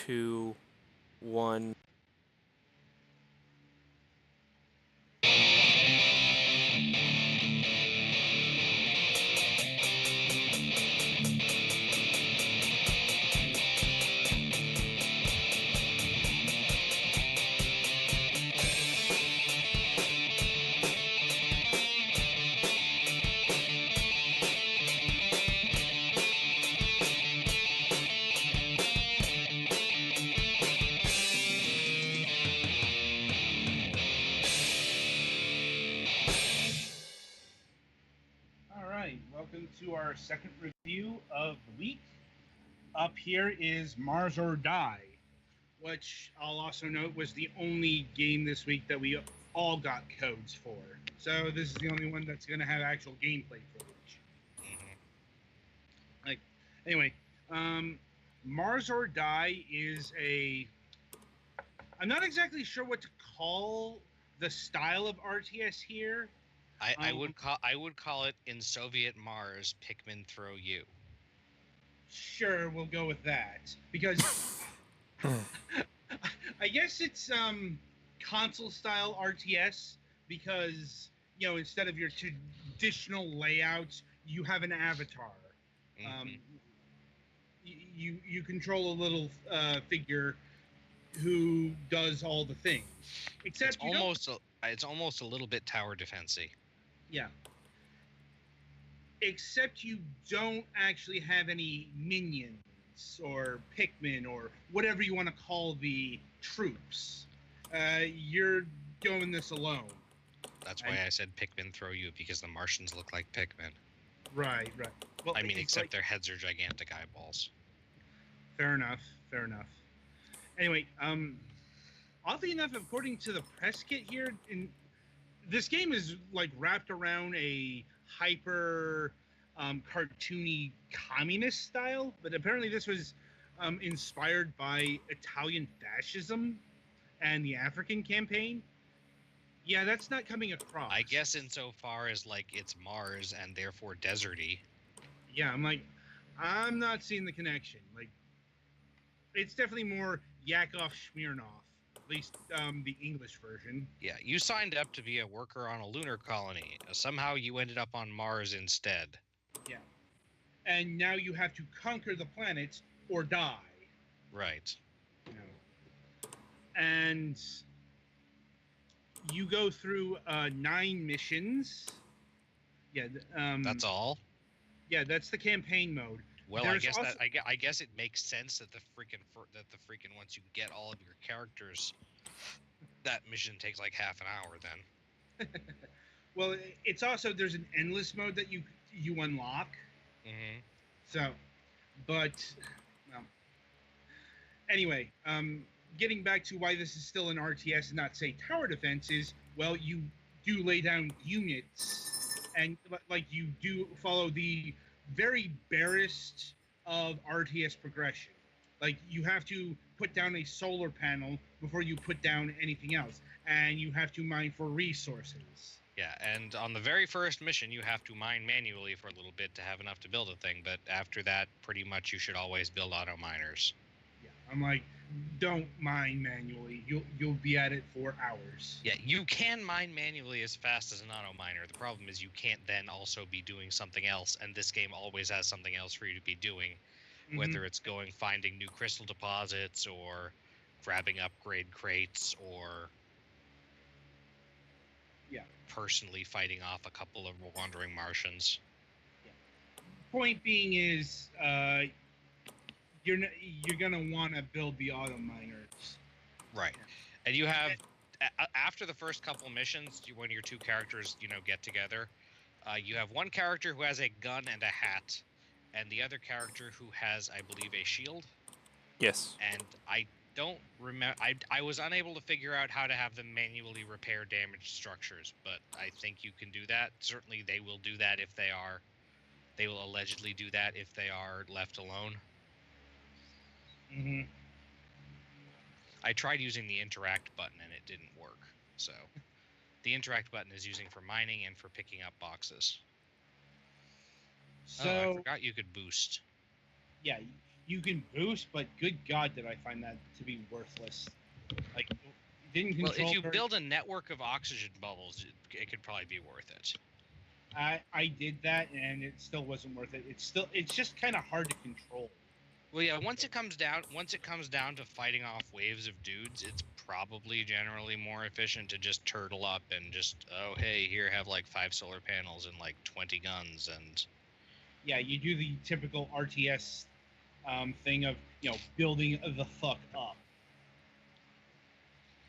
2, 1. Welcome to our second review of the week. Up here is Mars or Die, which I'll also note was the only game this week that we all got codes for. So this is the only one that's going to have actual gameplay footage. Anyway, Mars or Die is I'm not exactly sure what to call the style of RTS here. I would call it in Soviet Mars, Pikmin throw you. Sure, we'll go with that because I guess it's console style RTS because instead of your traditional layouts, you have an avatar. Mm-hmm. You control a little figure who does all the things. Except it's almost a little bit tower defense-y. Yeah. Except you don't actually have any minions or Pikmin or whatever you want to call the troops. You're going this alone. That's why I said Pikmin throw you, because the Martians look like Pikmin. Right. Well, I mean, except their heads are gigantic eyeballs. Fair enough. Anyway, oddly enough, according to the press kit here, this game is like wrapped around a hyper cartoony communist style, but apparently this was inspired by Italian fascism and the African campaign. Yeah, that's not coming across. I guess insofar as like it's Mars and therefore deserty. Yeah, I'm not seeing the connection. Like, it's definitely more Yakov Smirnov. At least the English version. Yeah, you signed up to be a worker on a lunar colony. Somehow you ended up on Mars instead. Yeah. And now you have to conquer the planet or die. Right. And you go through 9 missions. Yeah. That's all? Yeah, that's the campaign mode. Well, I guess it makes sense that the freaking once you get all of your characters, that mission takes like half an hour then. Well, it's also there's an endless mode that you unlock. Mm-hmm. So, but anyway, getting back to why this is still an RTS and not say tower defense is, well, you do lay down units, and like you do follow the very barest of RTS progression. Like, you have to put down a solar panel before you put down anything else, and you have to mine for resources. Yeah, and on the very first mission, you have to mine manually for a little bit to have enough to build a thing, but after that, pretty much you should always build auto miners. Yeah, I'm like, don't mine manually. You'll be at it for hours. Yeah, you can mine manually as fast as an auto miner. The problem is you can't then also be doing something else, and this game always has something else for you to be doing, whether it's finding new crystal deposits or grabbing upgrade crates or personally fighting off a couple of wandering Martians. Yeah. Point being is, you're gonna want to build the auto miners, right? And you have after the first couple missions, when your two characters get together, you have one character who has a gun and a hat, and the other character who has, I believe, a shield. Yes. And I don't remember. I was unable to figure out how to have them manually repair damaged structures, but I think you can do that. Certainly, they will do that if they are. They will allegedly do that if they are left alone. Mm-hmm. I tried using the interact button and it didn't work. So the interact button is using for mining and for picking up boxes. So I forgot you could boost. Yeah, you can boost, but good God, did I find that to be worthless. Like, didn't control. Well, if you build a network of oxygen bubbles, it could probably be worth it. I did that, and it still wasn't worth it. It's just kind of hard to control. Well, yeah. Once it comes down to fighting off waves of dudes, it's probably generally more efficient to just turtle up and just, oh hey, here, have like 5 solar panels and like 20 guns and. Yeah, you do the typical RTS thing of building the fuck up.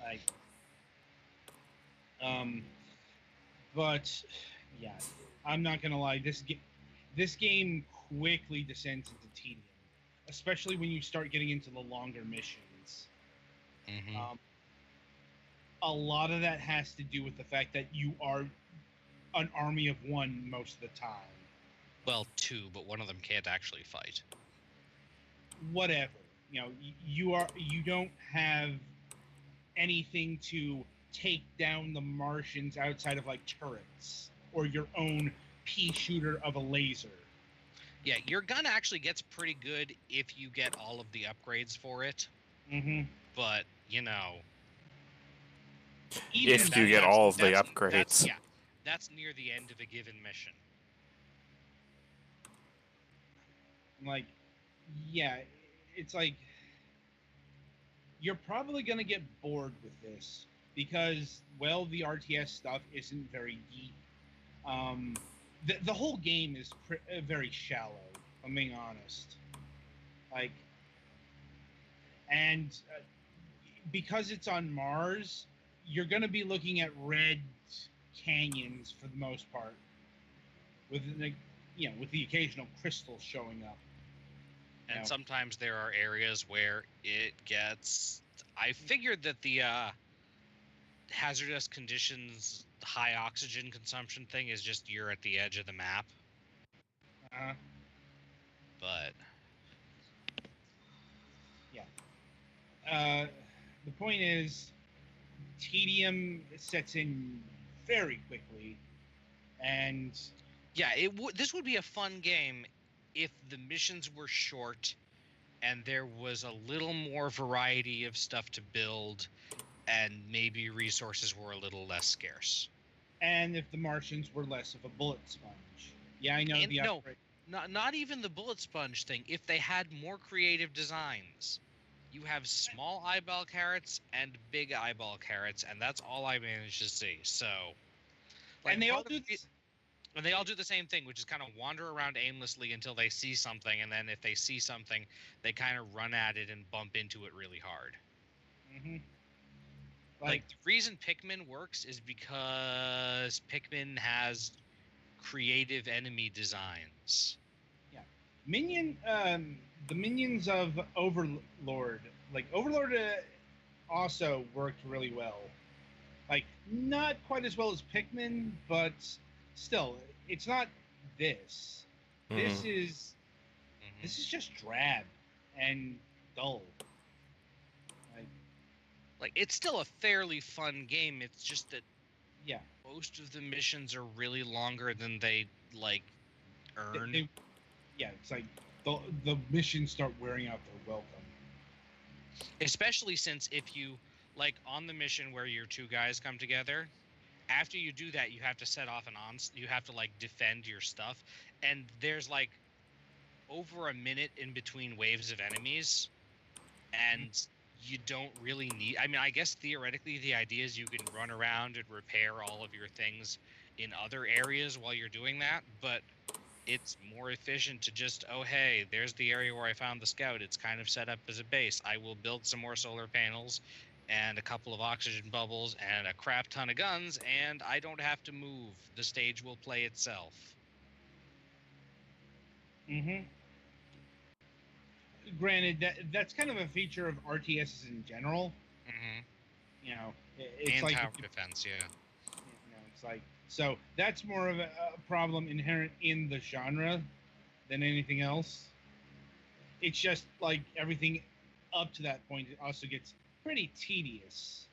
Like, but yeah, I'm not gonna lie. This game quickly descends into tedium, especially when you start getting into the longer missions. Mm-hmm. A lot of that has to do with the fact that you are an army of one most of the time. Well, 2, but one of them can't actually fight. Whatever, you don't have anything to take down the Martians outside of like turrets or your own pea shooter of a laser. Yeah, your gun actually gets pretty good if you get all of the upgrades for it. Mm-hmm. But If you get all of the upgrades. That's near the end of a given mission. Like, yeah, it's like you're probably going to get bored with this because, well, the RTS stuff isn't very deep. The whole game is very shallow, if I'm being honest. Like, and because it's on Mars, you're going to be looking at red canyons for the most part, with the occasional crystals showing up. And sometimes there are areas where it gets. I figured that the hazardous conditions, high oxygen consumption thing is just you're at the edge of the map. But yeah. The point is, tedium sets in very quickly, and yeah, this would be a fun game if the missions were short and there was a little more variety of stuff to build and maybe resources were a little less scarce. And if the Martians were less of a bullet sponge. Yeah, I know not even the bullet sponge thing. If they had more creative designs. You have small eyeball carrots and big eyeball carrots, and that's all I managed to see. So, and they all do and they all do the same thing, which is kind of wander around aimlessly until they see something, and then if they see something, they kind of run at it and bump into it really hard. Mm-hmm. Like the reason Pikmin works is because Pikmin has creative enemy designs. Yeah, the minions of Overlord, also worked really well. Like, not quite as well as Pikmin, but still, it's not this. Mm-hmm. This is just drab and dull. Like it's still a fairly fun game. It's just that most of the missions are really longer than they earn. It's like the missions start wearing out their welcome. Especially since if you on the mission where your 2 guys come together, after you do that, you have to set off you have to defend your stuff, and there's over a minute in between waves of enemies, and you don't really need. I mean, I guess theoretically the idea is you can run around and repair all of your things in other areas while you're doing that, but it's more efficient to just, oh hey, there's the area where I found the scout. It's kind of set up as a base. I will build some more solar panels and a couple of oxygen bubbles and a crap ton of guns, and I don't have to move. The stage will play itself. Mm-hmm. Granted, that's kind of a feature of RTSs in general. Mm-hmm. It's and tower defense, yeah. It's like, so that's more of a problem inherent in the genre than anything else. It's just like everything up to that point, it also gets pretty tedious.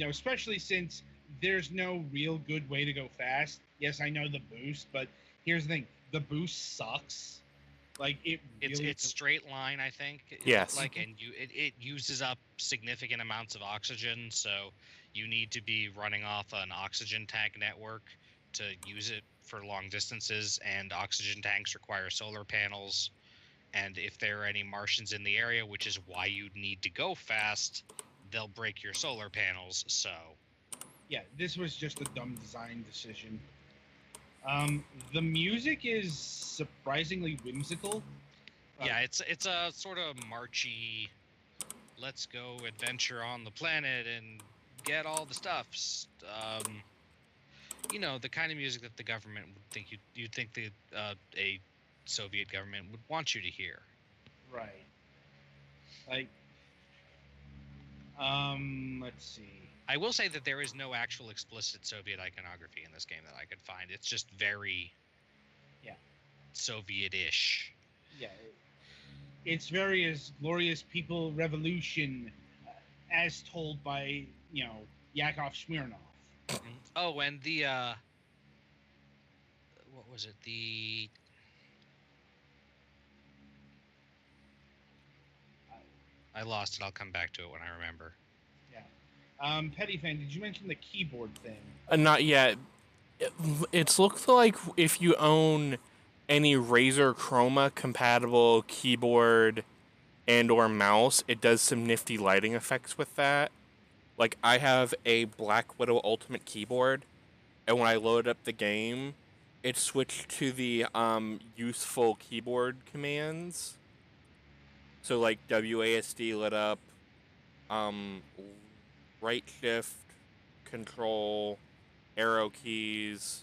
Especially since there's no real good way to go fast. Yes, I know the boost, but here's the thing: the boost sucks. Like it. Really, It's straight line, I think. It Yes. looked like, and it uses up significant amounts of oxygen, so you need to be running off an oxygen tank network to use it for long distances. And oxygen tanks require solar panels. And if there are any Martians in the area, which is why you need to go fast, they'll break your solar panels. So yeah, this was just a dumb design decision. The music is surprisingly whimsical. yeah, it's a sort of marchy, let's go adventure on the planet and get all the stuffs. You know, the kind of music that the government would think you'd think the a Soviet government would want you to hear. Right. Like, let's see. I will say that there is no actual explicit Soviet iconography in this game that I could find. It's just very, Yeah, Soviet-ish. yeah. It's very as glorious people revolution, as told by Yakov Smirnov. Oh, and the what was it? The I lost it. I'll come back to it when I remember. Yeah. Petty fan, did you mention the keyboard thing? Not yet. It's looked like if you own any Razer Chroma compatible keyboard and or mouse, it does some nifty lighting effects with that. Like I have a Black Widow Ultimate keyboard, and when I load up the game, it switched to the useful keyboard commands. So like WASD lit up, um, right shift, control, arrow keys,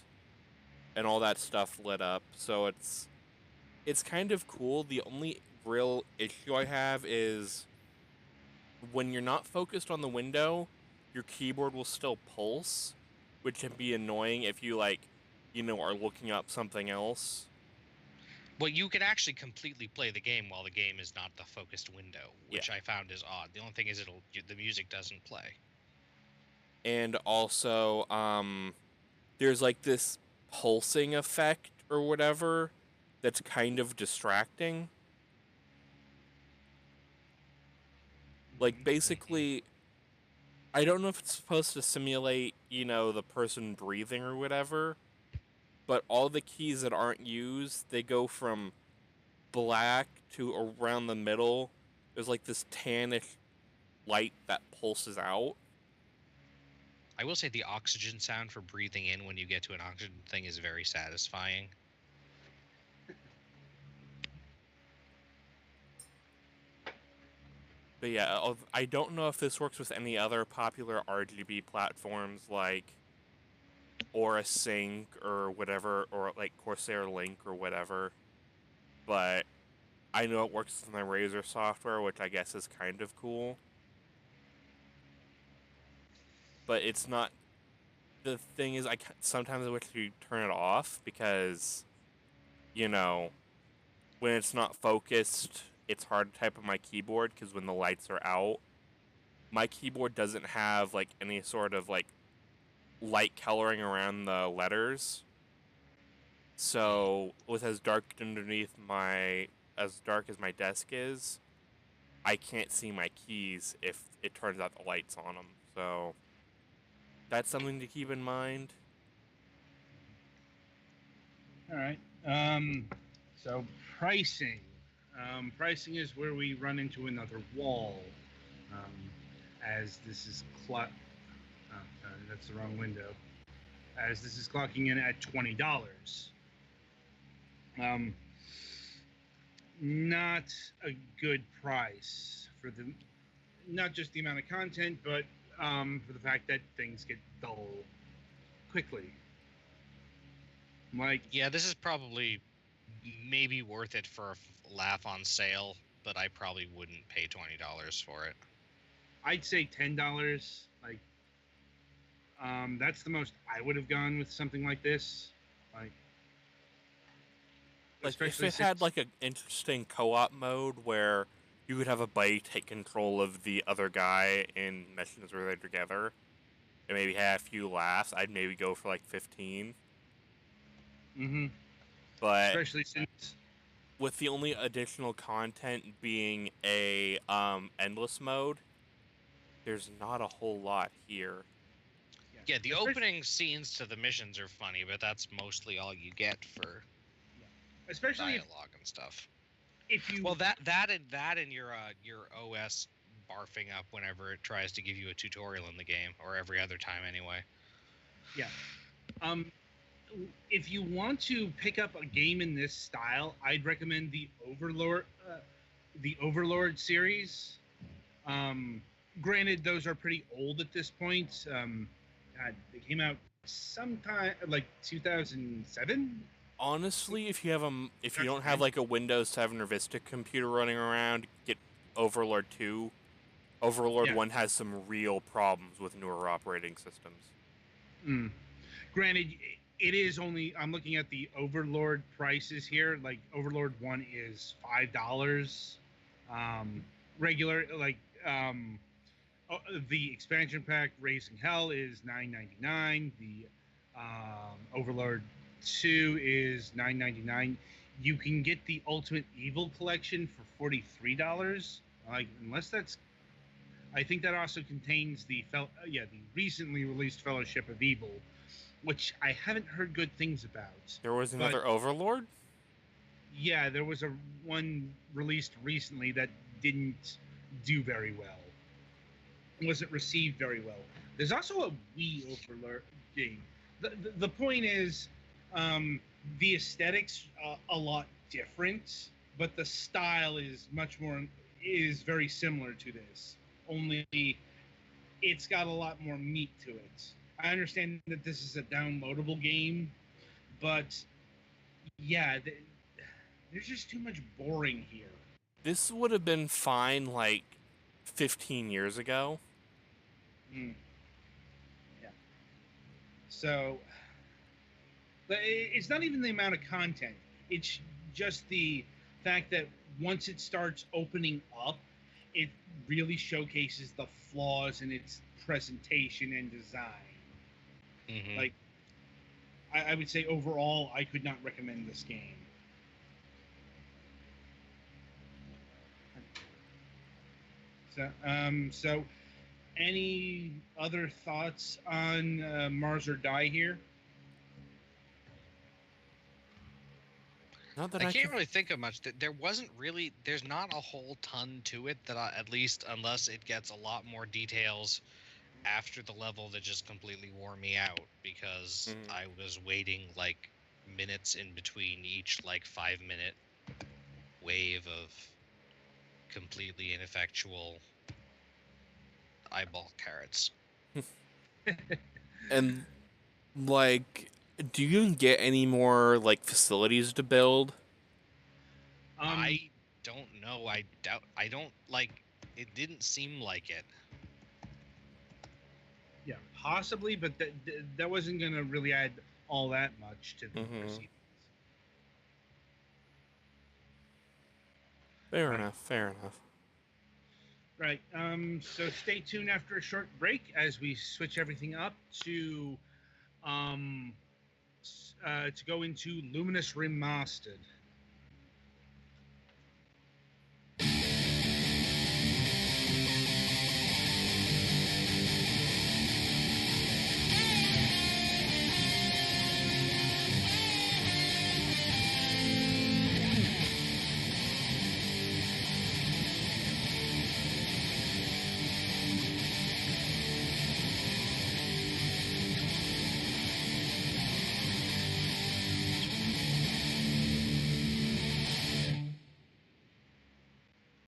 and all that stuff lit up. So it's kind of cool. The only real issue I have is when you're not focused on the window, your keyboard will still pulse, which can be annoying if you are looking up something else. Well, you can actually completely play the game while the game is not the focused window, which I found is odd. The only thing is the music doesn't play. And also, there's like this pulsing effect or whatever that's kind of distracting. Like basically, I don't know if it's supposed to simulate, the person breathing or whatever, but all the keys that aren't used, they go from black to around the middle. There's like this tannish light that pulses out. I will say the oxygen sound for breathing in when you get to an oxygen thing is very satisfying. But yeah, I don't know if this works with any other popular RGB platforms like Aura Sync or whatever, or like Corsair Link or whatever. But I know it works with my Razer software, which I guess is kind of cool. But it's not. The thing is, sometimes I wish you turn it off because, when it's not focused, it's hard to type on my keyboard because when the lights are out, my keyboard doesn't have like any sort of like light coloring around the letters. So with as dark as dark as my desk is, I can't see my keys if it turns out the lights on them. So that's something to keep in mind. All right. So pricing. Pricing is where we run into another wall. As this is that's the wrong window. As this is clocking in at $20. Not a good price for not just the amount of content, but for the fact that things get dull quickly. Like, yeah, this is probably maybe worth it for a laugh on sale, but I probably wouldn't pay $20 for it. I'd say $10. Like, that's the most I would have gone with something like this. Like if it had like an interesting co-op mode where you could have a buddy take control of the other guy in missions where they're together, and maybe have a few laughs, I'd maybe go for like 15. Mm-hmm. But especially since with the only additional content being a endless mode, there's not a whole lot here. Yeah, the Especially- opening scenes to the missions are funny, but that's mostly all you get for especially dialogue and stuff. if you Well, that and your OS barfing up whenever it tries to give you a tutorial in the game, or every other time anyway. if you want to pick up a game in this style, I'd recommend the Overlord series. Granted, those are pretty old at this point. God, they came out sometime like 2007. Honestly, if you That's don't have fine. like a Windows 7 or Vista computer running around, get Overlord 2. Overlord Yeah. 1 has some real problems with newer operating systems. Granted, it is only. I'm looking at the Overlord prices here. Like Overlord 1 is $5. Regular the expansion pack Raising Hell is $9.99. The Overlord 2 is $9.99. You can get the Ultimate Evil collection for $43. Like unless that's, I think that also contains the recently released Fellowship of Evil, which I haven't heard good things about. There was another Overlord? Yeah, there was a one released recently that didn't do very well. Wasn't received very well. There's also a Wii Overlord game. The point is, the aesthetics a lot different, but the style is very similar to this. Only it's got a lot more meat to it. I understand that this is a downloadable game, but yeah, there's just too much boring here. This would have been fine like 15 years ago. Yeah. So, but it's not even the amount of content. It's just the fact that once it starts opening up, it really showcases the flaws in its presentation and design. Mm-hmm. Like, I would say overall, I could not recommend this game. So any other thoughts on Mars or Die here? Not that I I can't can... really think of much. There wasn't really. There's not a whole ton to it that at least unless it gets a lot more details after the level that just completely wore me out because I was waiting like minutes in between each like 5-minute wave of completely ineffectual eyeball carrots. And like, do you even get any more like facilities to build? I don't know. I doubt. I don't like. It didn't seem like it. Yeah, possibly, but that wasn't going to really add all that much to the proceedings. Fair enough. Fair enough. Right. So stay tuned after a short break as we switch everything up to go into Luminous Remastered.